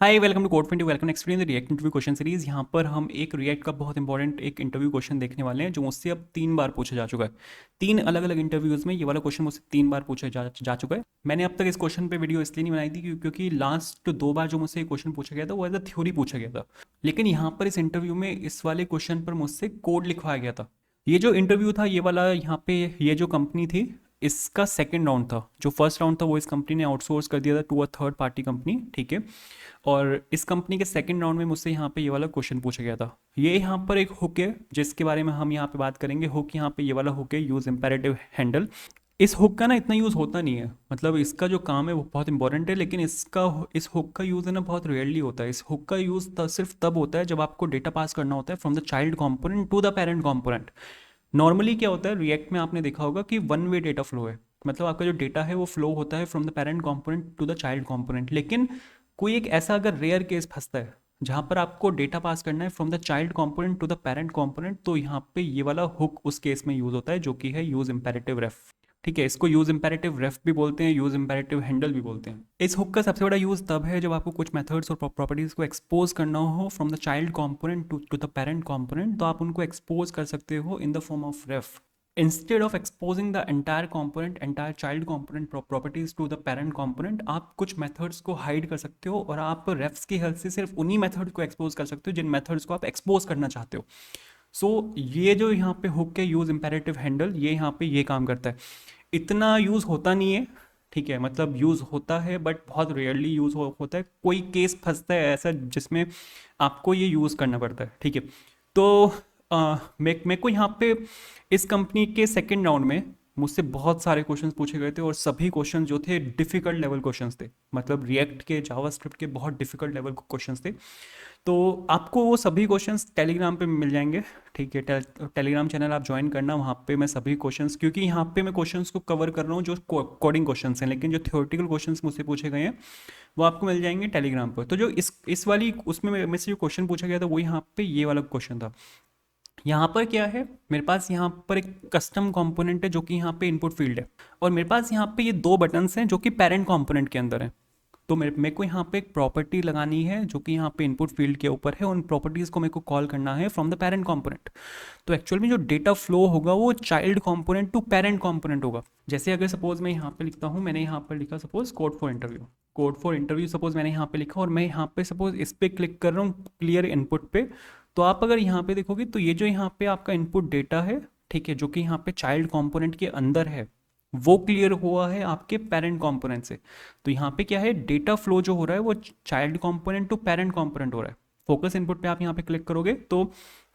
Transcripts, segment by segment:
Hi welcome to code 20 welcome experience the React interview question series. यहाँ पर हम एक रिएक्ट का बहुत इंपॉर्टेंट एक इंटरव्यू क्वेश्चन देखने वाले हैं जो मुझसे अब 3 बार पूछा जा चुका है। 3 अलग अलग इंटरव्यूज़ में ये वाला क्वेश्चन मुझसे 3 बार पूछा जा चुका है। मैंने अब तक इस क्वेश्चन पे वीडियो इसलिए नहीं बनाई थी क्योंकि लास्ट 2 बार जो मुझसे क्वेश्चन पूछा गया था वो एज अ थ्योरी पूछा गया था, लेकिन यहाँ पर इस इंटरव्यू में इस वाले क्वेश्चन पर मुझसे कोड लिखवाया गया था। ये जो इंटरव्यू था ये वाला, यहाँ पे ये जो कंपनी थी इसका सेकंड राउंड था। जो फर्स्ट राउंड था वो इस कंपनी ने आउटसोर्स कर दिया था to a third party company, ठीक है। और इस कंपनी के सेकंड राउंड में मुझसे यहाँ पे ये वाला क्वेश्चन पूछा गया था। ये यहाँ पर एक हुक है जिसके बारे में हम यहाँ पे बात करेंगे। हुक यहाँ पे ये वाला हुक है, यूज इम्पेरेटिव हैंडल। इस हुक का ना इतना यूज़ होता नहीं है, मतलब इसका जो काम है वो बहुत इंपॉर्टेंट है, लेकिन इस हुक का यूज़ है ना बहुत रेयरली होता है। इस हुक का यूज़ सिर्फ तब होता है जब आपको डेटा पास करना होता है from the child component to the parent component. Normally क्या होता है, रिएक्ट में आपने देखा होगा कि वन वे डेटा फ्लो है, मतलब आपका जो डेटा है वो फ्लो होता है from the parent component to the child component. लेकिन कोई एक ऐसा अगर रेयर केस फंसता है जहाँ पर आपको डेटा पास करना है from the child component to the parent component, तो यहाँ पे ये वाला हुक उस केस में यूज होता है जो कि है यूज इम्पेरेटिव रेफ। ठीक है, इसको यूज इम्पेरेटिव रेफ भी बोलते हैं, यूज इम्पेरेटिव हैंडल भी बोलते हैं। इस हुक का सबसे बड़ा यूज तब है जब आपको कुछ मेथड्स और प्रॉपर्टीज को एक्सपोज करना हो from the child component to the parent component, तो आप उनको एक्सपोज कर सकते हो in the form of ref. Instead of exposing the entire component, entire child component properties to the parent component, आप कुछ methods को hide कर सकते हो और आप refs की हेल्प से सिर्फ उन्हीं methods को expose कर सकते हो जिन methods को आप expose करना चाहते हो। सो ये जो यहाँ पे हुक है यूज इम्पेरेटिव हैंडल, ये यहाँ पे ये काम करता है। इतना यूज़ होता नहीं है, ठीक है, मतलब यूज़ होता है बट बहुत रेयरली यूज़ होता है। कोई केस फंसता है ऐसा जिसमें आपको ये यूज़ करना पड़ता है, ठीक है। तो मेरे को यहाँ पे इस कंपनी के सेकंड राउंड में मुझसे बहुत सारे क्वेश्चंस पूछे गए थे और सभी क्वेश्चन जो थे डिफ़िकल्ट लेवल क्वेश्चंस थे, मतलब रिएक्ट के जावास्क्रिप्ट के बहुत डिफ़िकल्ट लेवल क्वेश्चंस थे। तो आपको वो सभी क्वेश्चंस टेलीग्राम पे मिल जाएंगे, ठीक है। टेलीग्राम चैनल आप ज्वाइन करना, वहाँ पे मैं सभी क्वेश्चंस, क्योंकि यहाँ पे मैं क्वेश्चंस को कवर कर रहा हूँ जो कोडिंग क्वेश्चंस हैं, लेकिन जो थ्योरेटिकल क्वेश्चंस मुझसे पूछे गए हैं वो आपको मिल जाएंगे टेलीग्राम पर। तो जो इस वाली उसमें मेरे से जो क्वेश्चन पूछा गया था वो यहाँ पे ये वाला क्वेश्चन था। यहाँ पर क्या है, मेरे पास यहाँ पर एक कस्टम कंपोनेंट है जो कि यहाँ पे इनपुट फील्ड है, और मेरे पास यहाँ पे ये 2 बटन्स हैं जो कि पेरेंट कंपोनेंट के अंदर हैं। तो मेरे को यहाँ पे एक प्रॉपर्टी लगानी है जो कि यहाँ पे इनपुट फील्ड के ऊपर है, उन प्रॉपर्टीज़ को मेरे को कॉल करना है फ्रॉम द पेरेंट कंपोनेंट। तो एक्चुअल में जो डेटा फ्लो होगा वो child component to parent component होगा। जैसे अगर सपोज मैं यहाँ पे लिखता हूँ, मैंने यहाँ पर लिखा suppose code for interview suppose मैंने यहाँ पे लिखा, और मैं यहाँ पे सपोज इस पर क्लिक कर रहा हूँ क्लियर इनपुट पे। तो आप अगर यहाँ पे देखोगे तो ये जो यहाँ पे आपका इनपुट डेटा है, ठीक है, जो कि यहाँ पे चाइल्ड कंपोनेंट के अंदर है, वो क्लियर हुआ है आपके पेरेंट कंपोनेंट से। तो यहाँ पे क्या है, डेटा फ्लो जो हो रहा है वो child component to parent component हो रहा है। फोकस इनपुट पे आप यहाँ पे क्लिक करोगे तो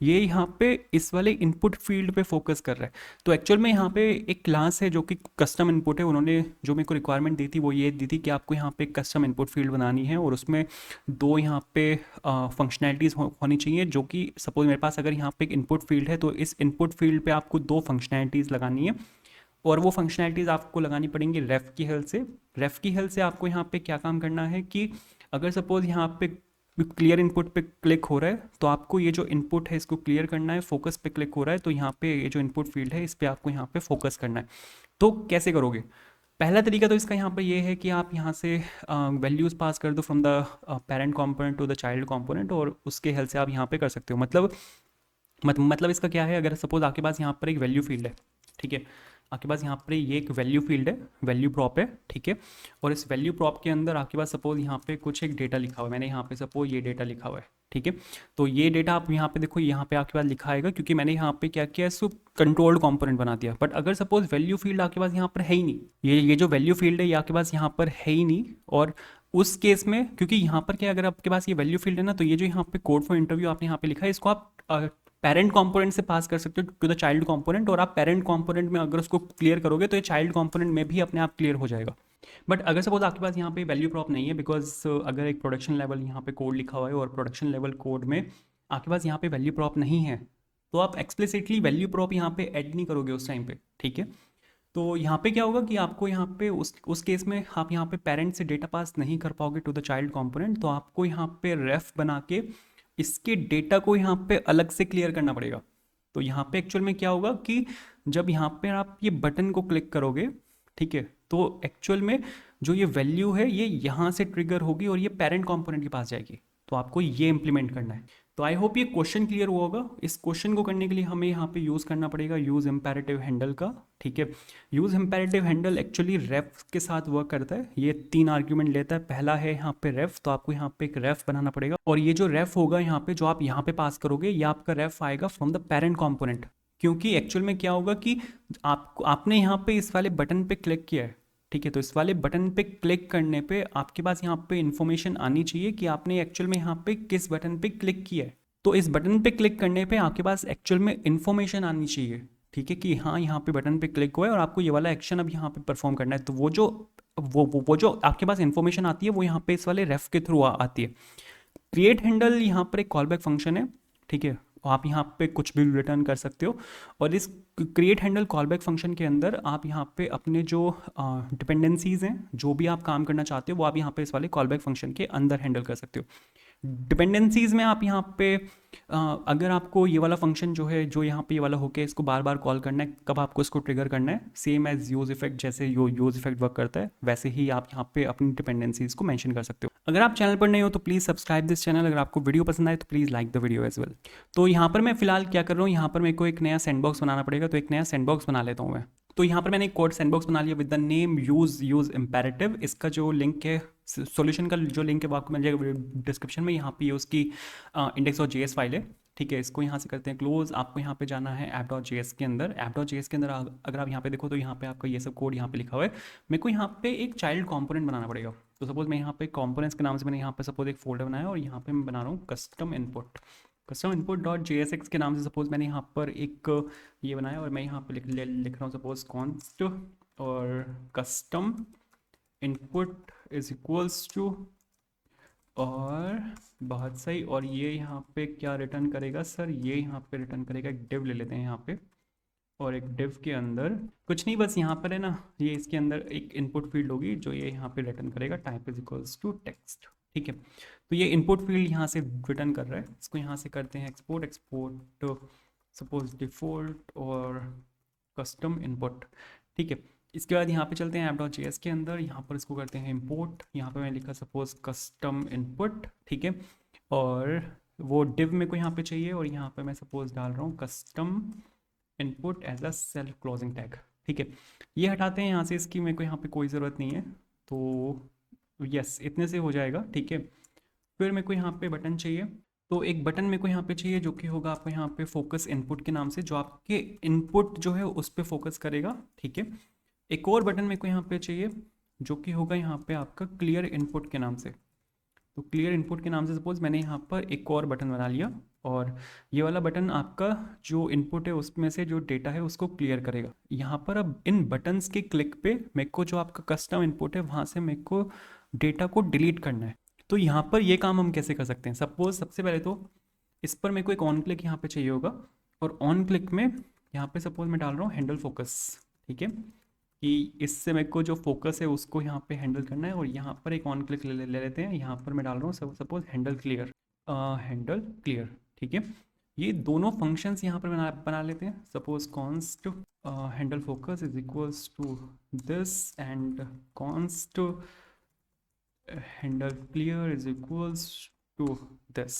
ये यहाँ पे इस वाले इनपुट फील्ड पे फोकस कर रहा है। तो एक्चुअल में यहाँ पे एक क्लास है जो कि कस्टम इनपुट है। उन्होंने जो मेरे को रिक्वायरमेंट दी थी वो ये दी थी कि आपको यहाँ पे कस्टम इनपुट फील्ड बनानी है और उसमें 2 यहाँ पे फंक्शनैलिटीज़ होनी चाहिए, जो कि सपोज मेरे पास अगर यहाँ पे एक इनपुट फील्ड है तो इस इनपुट फील्ड पे आपको 2 फंक्शनैलिटीज़ लगानी है, और वो फंक्शनैलिटीज़ आपको लगानी पड़ेंगी रेफ की हेल्प से। रेफ की हेल्प से आपको यहाँ पे क्या काम करना है कि अगर सपोज यहाँ पे क्लियर इनपुट पे क्लिक हो रहा है तो आपको ये जो इनपुट है इसको क्लियर करना है। फोकस पे क्लिक हो रहा है तो यहाँ पे ये जो इनपुट फील्ड है इस पर आपको यहाँ पे फोकस करना है। तो कैसे करोगे, पहला तरीका तो इसका यहाँ पे ये है कि आप यहाँ से वैल्यूज़ पास कर दो from the parent component to the child component, और उसके हेल्प से आप यहाँ पे कर सकते हो। मतलब इसका क्या है, अगर सपोज आपके पास यहाँ पर एक वैल्यू फील्ड है, ठीक है, आपके पास यहाँ पर ये एक वैल्यू फील्ड है, वैल्यू प्रॉप है, ठीक है। और इस वैल्यू प्रॉप के अंदर आपके पास सपोज यहाँ पे कुछ एक डेटा लिखा हुआ है, मैंने यहाँ पे सपोज ये डेटा लिखा हुआ है, ठीक है। तो ये डेटा आप यहाँ पे देखो, यहाँ पे आपके पास लिखा आएगा क्योंकि मैंने यहाँ पे क्या किया, इसको कंट्रोल्ड कंपोनेंट बना दिया। बट अगर सपोज वैल्यू फील्ड आपके पास यहाँ पर है ही नहीं, ये जो वैल्यू फील्ड है ये आपके पास यहाँ पर है ही नहीं, और उस केस में क्योंकि यहाँ पर क्या, अगर आपके पास ये वैल्यू फील्ड है ना, तो ये जो यहाँ पे कोड फॉर इंटरव्यू आपने यहाँ पे लिखा है इसको आप पेरेंट कंपोनेंट से पास कर सकते हो टू द चाइल्ड कंपोनेंट, और आप पेरेंट कंपोनेंट में अगर उसको क्लियर करोगे तो ये चाइल्ड कंपोनेंट में भी अपने आप क्लियर हो जाएगा। बट अगर सपोज आपके पास यहाँ पे वैल्यू प्रॉप नहीं है, बिकॉज अगर एक प्रोडक्शन लेवल यहाँ पे कोड लिखा हुआ है और प्रोडक्शन लेवल कोड में आपके पास यहाँ पे वैल्यू प्रॉप नहीं है, तो आप एक्सप्लिसिटली वैल्यू प्रॉप यहाँ पे ऐड नहीं करोगे उस टाइम पे, ठीक है। तो यहाँ पे क्या होगा कि आपको यहाँ पे उस केस में आप यहाँ पे पेरेंट से डेटा पास नहीं कर पाओगे टू द चाइल्ड कंपोनेंट, तो आपको यहाँ पे रेफ बना के इसके डेटा को यहाँ पे अलग से क्लियर करना पड़ेगा। तो यहाँ पे एक्चुअल में क्या होगा कि जब यहाँ पे आप ये बटन को क्लिक करोगे, ठीक है, तो एक्चुअल में जो ये वैल्यू है ये यहाँ से ट्रिगर होगी और ये पेरेंट कंपोनेंट के पास जाएगी। तो आपको ये इंप्लीमेंट करना है। तो आई होप ये क्वेश्चन क्लियर हुआ होगा। इस क्वेश्चन को करने के लिए हमें यहाँ पे यूज़ करना पड़ेगा यूज़ इम्पेरेटिव हैंडल का। ठीक है, यूज़ इम्पेरेटिव हैंडल एक्चुअली रेफ के साथ वर्क करता है। ये 3 आर्ग्यूमेंट लेता है। पहला है यहाँ पे रेफ, तो आपको यहाँ पे एक रेफ बनाना पड़ेगा और ये जो रेफ होगा यहाँ पे जो आप यहाँ पे पास करोगे ये आपका रेफ आएगा फ्रॉम द पेरेंट कॉम्पोनेंट। क्योंकि एक्चुअल में क्या होगा कि आपने यहाँ पे इस वाले बटन पे क्लिक किया है। ठीक है, तो इस वाले बटन पे क्लिक करने पे आपके पास यहाँ पे इन्फॉर्मेशन आनी चाहिए कि आपने एक्चुअल में यहाँ पे किस बटन पे क्लिक किया है। तो इस बटन पे क्लिक करने पे आपके पास एक्चुअल में इन्फॉर्मेशन आनी चाहिए। ठीक है, कि हाँ यहाँ पे बटन पे क्लिक हुआ है और आपको ये वाला एक्शन अब यहाँ पे परफॉर्म करना है। तो वो जो आपके पास इन्फॉर्मेशन आती है वो यहाँ पे इस वाले रेफ के थ्रू आती है। क्रिएट हैंडल यहाँ पर एक कॉलबैक फंक्शन है। ठीक है, आप यहाँ पे कुछ भी रिटर्न कर सकते हो और इस क्रिएट हैंडल कॉलबैक फंक्शन के अंदर आप यहाँ पे अपने जो डिपेंडेंसीज हैं, जो भी आप काम करना चाहते हो वो आप यहाँ पे इस वाले कॉलबैक फंक्शन के अंदर हैंडल कर सकते हो। डिपेंडेंसीज में आप यहाँ पे अगर आपको ये वाला फंक्शन जो है, जो यहाँ पे ये वाला होके इसको बार बार कॉल करना है, कब आपको इसको ट्रिगर करना है, सेम एज यूज इफेक्ट, जैसे यूज इफेक्ट वर्क करता है वैसे ही आप यहाँ पे अपनी डिपेंडेंसीज को मेंशन कर सकते हो। अगर आप चैनल पर नहीं हो तो प्लीज़ सब्सक्राइब दिस चैनल। अगर आपको वीडियो पसंद आए तो please like the video as well. तो यहाँ पर मैं फिलहाल क्या कर रहा हूँ, यहाँ पर मेरे को एक नया सैंडबॉक्स बनाना पड़ेगा। तो एक नया सैंडबॉक्स बना लेता हूँ मैं। तो यहाँ पर मैंने एक कोड सैंडबॉक्स बना लिया with the name use imperative. इसका जो लिंक है, सॉल्यूशन का जो लिंक है वो आपको मिल जाएगा डिस्क्रिप्शन में। यहाँ पे ये उसकी index.js फाइल है। ठीक है, इसको यहाँ से करते हैं क्लोज। आपको यहाँ पे जाना है app.js के अंदर। app.js के अंदर अगर आप यहाँ पे देखो तो यहाँ पे आपका ये सब कोड यहाँ पे लिखा हुआ है। मेरे को यहाँ पे एक चाइल्ड कंपोनेंट बनाना पड़ेगा। तो सपोज मैं यहाँ पे कंपोनेंट्स के नाम से मैंने यहाँ पे सपोज एक फोल्डर बनाया और यहाँ पे मैं बना रहा हूँ कस्टम इनपुट डॉट JSX के नाम से। सपोज मैंने यहाँ पर एक ये बनाया और मैं यहाँ पे लिख रहा हूँ सपोज कॉन्स्ट और custom input is equals to, और बहुत सही। और ये यहाँ पे क्या रिटर्न करेगा सर, ये यहाँ पे रिटर्न करेगा एक डिव ले लेते हैं यहाँ पे। और एक डिव के अंदर कुछ नहीं, बस यहाँ पर है ना, ये इसके अंदर एक इनपुट फील्ड होगी जो ये यहाँ पे रिटर्न करेगा type is equals to text. ठीक है, तो ये इनपुट फील्ड यहाँ से रिटर्न कर रहा है। इसको यहाँ से करते हैं एक्सपोर्ट सपोज डिफ़ॉल्ट और कस्टम इनपुट। ठीक है, इसके बाद यहाँ पे चलते हैं app.js के अंदर। यहाँ पर इसको करते हैं इंपोर्ट। यहाँ पे मैं लिखा सपोज कस्टम इनपुट। ठीक है, और वो डिव मेरे को यहाँ पे चाहिए और यहाँ पे मैं सपोज डाल रहा हूँ custom input as a self closing tag. ठीक है, ये हटाते हैं यहाँ से, इसकी मेरे को यहाँ पे कोई ज़रूरत नहीं है। तो यस, इतने से हो जाएगा। ठीक है, फिर मेरे को यहाँ पे बटन चाहिए। तो एक बटन मेरे को यहाँ पे चाहिए जो कि होगा आपको यहाँ पे फोकस इनपुट के नाम से, जो आपके इनपुट जो है उस पर फोकस करेगा। ठीक है, एक और बटन मेरे को यहाँ पे चाहिए जो कि होगा यहाँ पे आपका क्लियर इनपुट के नाम से। तो क्लियर इनपुट के नाम से सपोज मैंने यहाँ पर एक और बटन बना लिया और ये वाला बटन आपका जो इनपुट है उसमें से जो डेटा है उसको क्लियर करेगा। यहाँ पर अब इन बटन्स के क्लिक पे मेरे को जो आपका कस्टम इनपुट है वहाँ से मेरे को डेटा को डिलीट करना है। तो यहाँ पर ये काम हम कैसे कर सकते हैं, सपोज सबसे पहले तो इस पर मेरे को एक ऑन क्लिक यहाँ पे चाहिए होगा और ऑन क्लिक में यहाँ पे सपोज मैं डाल रहा हूँ हैंडल फोकस। ठीक है, कि इससे मेरे को जो फोकस है उसको यहाँ पे हैंडल करना है और यहाँ पर एक ऑन क्लिक ले लेते हैं। यहाँ पर मैं डाल रहा हूँ सपोज हैंडल क्लियर। ठीक है, ये दोनों फंक्शंस यहाँ पर बना लेते हैं। Suppose const handle focus is equals to this and const handle clear is equals to this.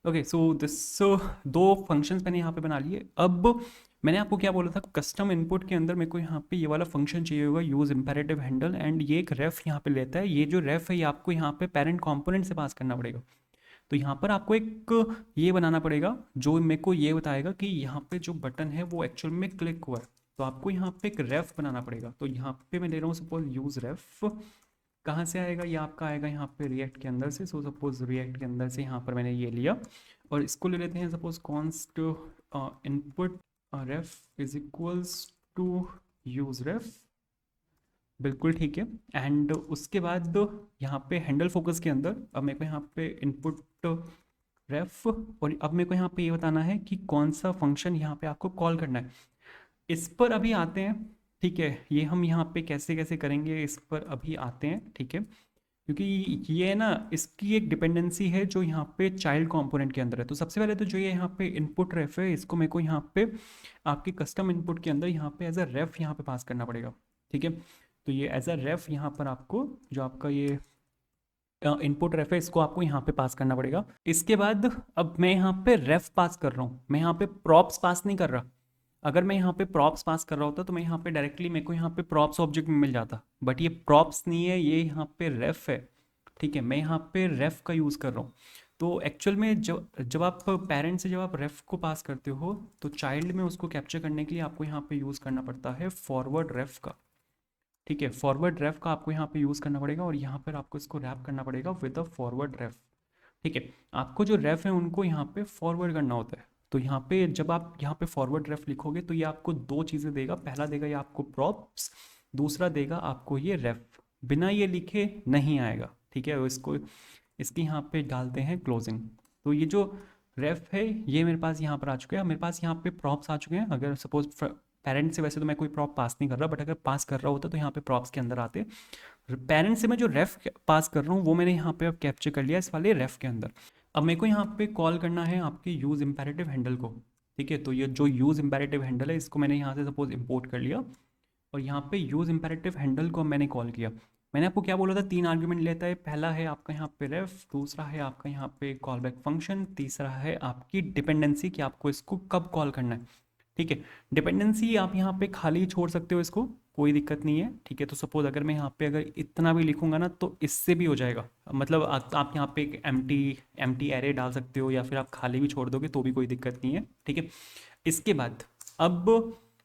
Okay, so दो फंक्शंस मैंने यहाँ पे बना लिए। अब मैंने आपको क्या बोला था, कस्टम इनपुट के अंदर मेरे को यहाँ पे ये वाला फंक्शन चाहिए होगा यूज इम्पेरेटिव हैंडल, एंड ये एक रेफ यहाँ पे लेता है। ये जो रेफ है ये आपको यहाँ पे पेरेंट कंपोनेंट से पास करना पड़ेगा। तो यहाँ पर आपको एक ये बनाना पड़ेगा जो मेरे को ये बताएगा कि यहाँ पे जो बटन है वो एक्चुअल में क्लिक हुआ है। तो आपको यहाँ पे एक रेफ बनाना पड़ेगा। तो यहाँ पे मैं ले रहा हूँ सपोज यूज रेफ। कहाँ से आएगा ये, आपका आएगा यहाँ पे रिएक्ट के अंदर से। सो सपोज रिएक्ट के अंदर से यहाँ पर मैंने ये लिया और इसको ले लेते हैं suppose const input ref is equals to use ref. बिल्कुल ठीक है, एंड उसके बाद यहाँ पे हैंडल फोकस के अंदर अब मेरे को यहाँ पे इनपुट रेफ, और अब मेरे को यहाँ पे ये बताना है कि कौन सा फंक्शन यहाँ पे आपको कॉल करना है। इस पर अभी आते हैं। ठीक है, ये हम यहाँ पे कैसे कैसे करेंगे इस पर अभी आते हैं। ठीक है, क्योंकि ये ना इसकी एक डिपेंडेंसी है जो यहाँ पे चाइल्ड कंपोनेंट के अंदर है। तो सबसे पहले तो जो ये यहाँ पे इनपुट रेफ है इसको मेरे को यहाँ पे आपके कस्टम इनपुट के अंदर यहाँ पे एज अ रेफ यहाँ पे पास करना पड़ेगा। ठीक है, तो ये एज अ रेफ यहाँ पर आपको जो आपका ये इनपुट रेफ है इसको आपको यहाँ पे पास करना पड़ेगा। इसके बाद अब मैं यहाँ पे रेफ पास कर रहा हूँ, मैं यहाँ पे प्रॉप्स पास नहीं कर रहा। अगर मैं यहाँ पे प्रॉप्स पास कर रहा होता तो मैं यहाँ पे डायरेक्टली मेरे को यहाँ पे प्रॉप्स ऑब्जेक्ट में मिल जाता, बट ये प्रॉप्स नहीं है, ये यहाँ पे रेफ है। ठीक है, मैं यहाँ पे रेफ का यूज़ कर रहा हूँ। तो एक्चुअल में जब जब आप पेरेंट से जब आप रेफ को पास करते हो तो चाइल्ड में उसको कैप्चर करने के लिए आपको यहाँ पे यूज़ करना पड़ता है फॉरवर्ड रेफ का। ठीक है, फॉरवर्ड रेफ का आपको यहाँ पे यूज़ करना पड़ेगा और यहाँ पर आपको इसको रैप करना पड़ेगा विद अ फॉरवर्ड रेफ। ठीक है, आपको जो रेफ है उनको यहाँ पे फॉरवर्ड करना होता है। तो यहाँ पे जब आप यहाँ पे फॉरवर्ड रेफ लिखोगे तो ये आपको दो चीज़ें देगा, पहला देगा ये आपको प्रॉप्स, दूसरा देगा आपको ये रेफ। बिना ये लिखे नहीं आएगा। ठीक है, इसको इसकी यहाँ पे डालते हैं क्लोजिंग। तो ये जो रेफ है ये मेरे पास यहाँ पर आ चुके हैं, मेरे पास यहाँ पे प्रॉप्स आ चुके हैं। अगर सपोज पेरेंट से वैसे तो मैं कोई प्रॉप पास नहीं कर रहा, बट अगर पास कर रहा होता तो यहाँ पे प्रॉप्स के अंदर आते। पेरेंट से मैं जो रेफ पास कर रहा हूँ वो मैंने यहाँ पे अब कैप्चर कर लिया इस वाले रेफ के अंदर। अब मेरे को यहाँ पे कॉल करना है आपके यूज़ इम्पेरेटिव हैंडल को। ठीक है, तो ये जो यूज़ इम्पेरेटिव हैंडल है इसको मैंने यहाँ से सपोज इम्पोर्ट कर लिया और यहाँ पे यूज़ इम्पेरेटिव हैंडल को मैंने कॉल किया। मैंने आपको क्या बोला था, 3 आर्ग्यूमेंट लेता है। पहला है आपका यहाँ पे रेफ, दूसरा है आपका यहाँ पे कॉल बैक फंक्शन, तीसरा है आपकी डिपेंडेंसी कि आपको इसको कब कॉल करना है। ठीक है, डिपेंडेंसी आप यहाँ पे खाली छोड़ सकते हो, इसको कोई दिक्कत नहीं है। ठीक है, तो सपोज अगर मैं यहाँ पे अगर इतना भी लिखूंगा ना तो इससे भी हो जाएगा। मतलब आप यहाँ पे एक एम्प्टी एरे डाल सकते हो या फिर आप खाली भी छोड़ दोगे तो भी कोई दिक्कत नहीं है। ठीक है, इसके बाद अब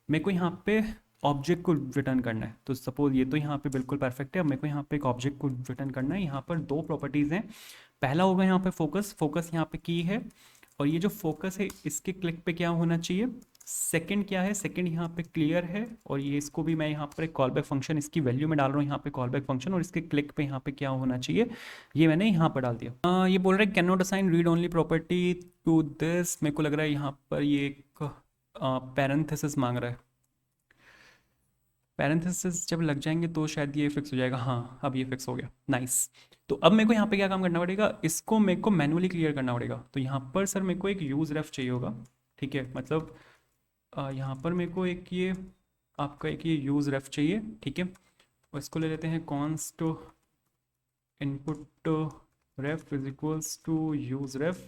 मेरे को यहाँ पे ऑब्जेक्ट को रिटर्न करना है। तो सपोज ये तो यहाँ पे बिल्कुल परफेक्ट है। अब मेरे को यहाँ पे एक ऑब्जेक्ट को रिटर्न करना है। यहाँ पर दो प्रॉपर्टीज़ हैं। पहला होगा यहाँ पे फोकस यहाँ पे की है और ये जो फोकस है इसके क्लिक पे क्या होना चाहिए, सेकंड क्या है, सेकंड यहाँ पे क्लियर है और ये इसको भी मैं यहाँ पर एक कॉल बैक फंक्शन इसकी वैल्यू में डाल रहा हूँ यहाँ पे कॉल बैक फंक्शन, और इसके क्लिक पे यहाँ पे क्या होना चाहिए ये मैंने यहाँ पर डाल दिया। ये बोल रहा है cannot assign read only property to this. मेरे को लग रहा है यहाँ पर ये एक पैरेंथेसिस मांग रहा है। पैरेंथेसिस जब लग जाएंगे तो शायद ये फिक्स हो जाएगा। हाँ, अब ये फिक्स हो गया, नाइस। तो अब मेरे को यहाँ पे क्या काम करना पड़ेगा, इसको मेरे को मैनुअली क्लियर करना पड़ेगा। तो यहाँ पर सर मेरे को एक यूज़ रेफ चाहिए होगा। ठीक है, मतलब यहाँ पर मेरे को एक ये आपका एक ये यूज़ रेफ चाहिए। ठीक है, और इसको ले लेते हैं const input ref is equals to use ref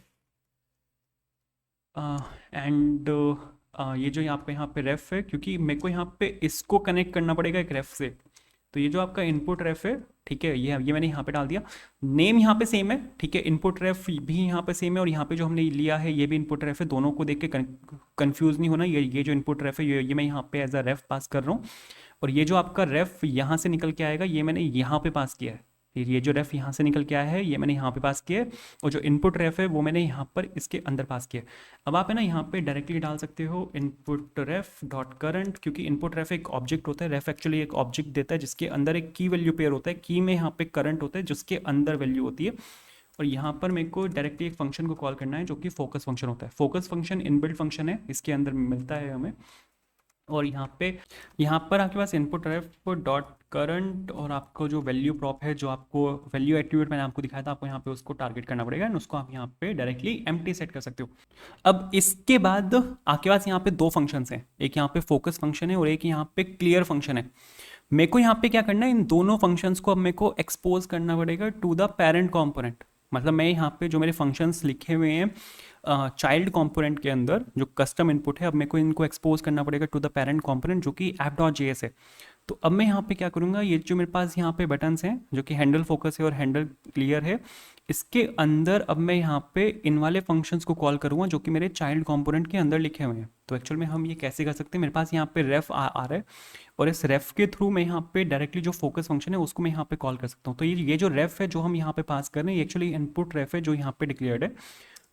and ये जो यहाँ पे रेफ है, क्योंकि मेरे को यहाँ पे इसको कनेक्ट करना पड़ेगा एक रेफ से। तो ये जो आपका इनपुट रेफ है, ठीक है, ये मैंने यहाँ पे डाल दिया। नेम यहाँ पे सेम है। ठीक है, इनपुट रेफ भी यहाँ पे सेम है और यहाँ पे जो हमने लिया है ये भी इनपुट रेफ है। दोनों को देख के कंफ्यूज नहीं होना। ये जो इनपुट रेफ है ये मैं यहाँ पे एज अ रेफ पास कर रहा हूँ और ये जो आपका रेफ यहाँ से निकल के आएगा ये मैंने यहाँ पे पास किया है। फिर ये जो रेफ यहाँ से निकल के आया है ये मैंने यहाँ पे पास किया है और जो इनपुट रेफ है वो मैंने यहाँ पर इसके अंदर पास किया है। अब आप है ना यहाँ पे डायरेक्टली डाल सकते हो इनपुट रेफ डॉट करंट, क्योंकि इनपुट रेफ एक ऑब्जेक्ट होता है। रेफ एक्चुअली एक ऑब्जेक्ट देता है जिसके अंदर एक की वैल्यू पेयर होता है। की में यहाँ पे करंट होता है जिसके अंदर वैल्यू होती है। और यहाँ पर मेरे को डायरेक्टली एक फंक्शन को कॉल करना है जो कि फोकस फंक्शन होता है। फोकस फंक्शन इनबिल्ट फंक्शन है, इसके अंदर मिलता है हमें। और यहाँ पर आपके पास इनपुट रेफ डॉट करंट और आपको जो वैल्यू प्रॉप है, जो आपको वैल्यू एट्रीब्यूट मैंने आपको दिखाया था, आपको यहाँ पे उसको टारगेट करना पड़ेगा एंड उसको आप यहाँ पे डायरेक्टली एम्प्टी सेट कर सकते हो। अब इसके बाद आपके पास यहाँ पे दो फंक्शंस हैं, एक यहाँ पे फोकस फंक्शन है और एक यहाँ पे क्लियर फंक्शन है। मेरे को यहाँ पे क्या करना है, इन दोनों फंक्शंस को अब मेरे को एक्सपोज करना पड़ेगा टू द पेरेंट कॉम्पोनेंट। मतलब मैं यहाँ पे जो मेरे फंक्शंस लिखे हुए हैं चाइल्ड कंपोनेंट के अंदर जो कस्टम इनपुट है, अब मेरे को इनको एक्सपोज करना पड़ेगा टू द पेरेंट कंपोनेंट जो कि app.js है। तो अब मैं यहाँ पे क्या करूँगा, ये जो मेरे पास यहाँ पे बटन्स हैं जो कि हैंडल फोकस है और हैंडल क्लियर है, इसके अंदर अब मैं यहाँ पे इन वाले फंक्शंस को कॉल करूँगा जो कि मेरे चाइल्ड कंपोनेंट के अंदर लिखे हुए हैं। तो एक्चुअल में हम ये कैसे कर सकते हैं, मेरे पास यहाँ पे रेफ आ रहा है और इस रेफ के थ्रू मैं यहाँ पे डायरेक्टली जो फोकस फंक्शन है उसको मैं यहाँ पे कॉल कर सकता हूँ। तो ये जो रेफ है जो हम यहाँ पे पास कर रहे हैं ये एक्चुअली इनपुट रेफ है जो यहाँ पे डिक्लेयर्ड है।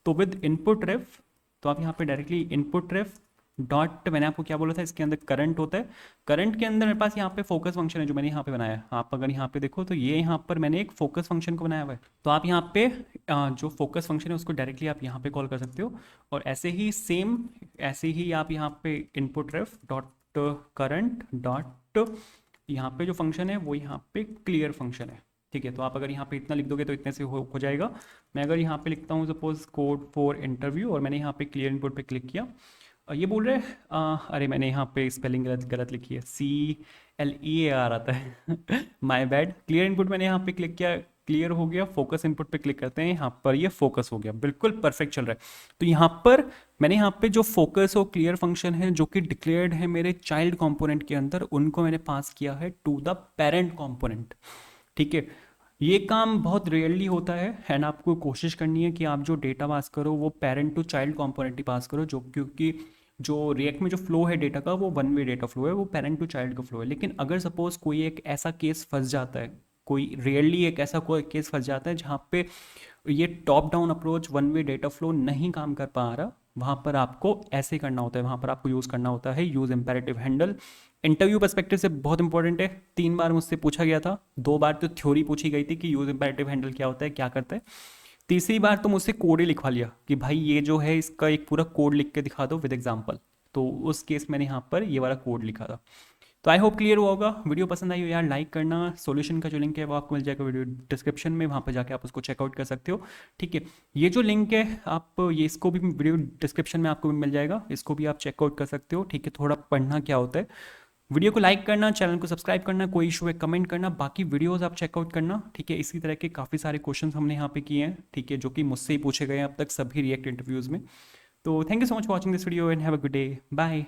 तो विद इनपुट रेफ तो आप यहाँ पे डायरेक्टली इनपुट रेफ डॉट, मैंने आपको क्या बोला था, इसके अंदर करंट होता है। करंट के अंदर मेरे पास यहाँ पे फोकस फंक्शन है जो मैंने यहाँ पे बनाया है। आप अगर यहाँ पे देखो तो ये यहाँ पर मैंने एक फोकस फंक्शन को बनाया हुआ है। तो आप यहाँ पे जो फोकस फंक्शन है उसको डायरेक्टली आप यहाँ पे कॉल कर सकते हो। और ऐसे ही आप यहाँ पे इनपुट रेफ डॉट करंट डॉट यहाँ पे जो फंक्शन है वो यहाँ पे क्लियर फंक्शन है। ठीक है, तो आप अगर यहाँ पे इतना लिख दोगे तो इतने से हो जाएगा। मैं अगर यहाँ पे लिखता हूँ सपोज कोड फॉर इंटरव्यू और मैंने यहाँ पे क्लियर इनपुट पे क्लिक किया ये बोल रहे हैं अरे मैंने यहाँ पे स्पेलिंग गलत गलत लिखी है, CLEAR आता है माय बैड। क्लियर इनपुट मैंने यहाँ पे क्लिक किया, क्लियर हो गया। फोकस इनपुट पे क्लिक करते हैं, यहाँ पर ये फोकस हो गया, बिल्कुल परफेक्ट चल रहा है। तो यहाँ पर मैंने यहाँ पे जो फोकस और क्लियर फंक्शन है जो कि डिक्लेयर्ड है मेरे चाइल्ड कंपोनेंट के अंदर, उनको मैंने पास किया है टू द पेरेंट कंपोनेंट। ठीक है, ये काम बहुत रेयरली होता है एंड आपको कोशिश करनी है कि आप जो डेटा पास करो वो पेरेंट टू चाइल्ड कंपोनेंट ही पास करो, जो क्योंकि जो रिएक्ट में जो फ्लो है डेटा का वो वन वे डेटा फ्लो है, वो पेरेंट टू चाइल्ड का फ्लो है। लेकिन अगर सपोज कोई एक ऐसा केस फंस जाता है, कोई रेयरली एक ऐसा कोई केस फंस जाता है जहाँ पे ये top down approach one way data flow नहीं काम कर पा रहा, वहाँ पर आपको ऐसे करना होता है, वहाँ पर आपको यूज़ करना होता है use imperative handle. Interview perspective से बहुत इंपॉर्टेंट है, 3 बार मुझसे पूछा गया था, 2 बार तो थ्योरी पूछी गई थी कि यूज़ इम्पेरेटिव हैंडल क्या होता है, क्या करता है। तीसरी बार तो मुझसे कोड ही लिखवा लिया कि भाई ये जो है इसका एक पूरा कोड लिख के दिखा दो विद एग्जाम्पल। तो उस केस मैंने यहाँ पर ये वाला कोड लिखा था। तो आई होप क्लियर हुआ होगा। वीडियो पसंद आई हो यार लाइक करना। सॉल्यूशन का जो लिंक है वो आपको मिल जाएगा वीडियो डिस्क्रिप्शन में, वहाँ पर जाके आप उसको चेकआउट कर सकते हो। ठीक है, ये जो लिंक है आप ये इसको भी वीडियो डिस्क्रिप्शन में आपको भी मिल जाएगा, इसको भी आप चेकआउट कर सकते हो। ठीक है, थोड़ा पढ़ना क्या होता है। वीडियो को लाइक करना, चैनल को सब्सक्राइब करना, कोई इशू है कमेंट करना, बाकी वीडियोस आप चेकआउट करना। ठीक है, इसी तरह के काफ़ी सारे क्वेश्चंस हमने यहाँ पे किए हैं, ठीक है, जो कि मुझसे ही पूछे गए हैं अब तक सभी रिएक्ट इंटरव्यूज़ में। तो thank you so much for watching this video and have a good day, bye.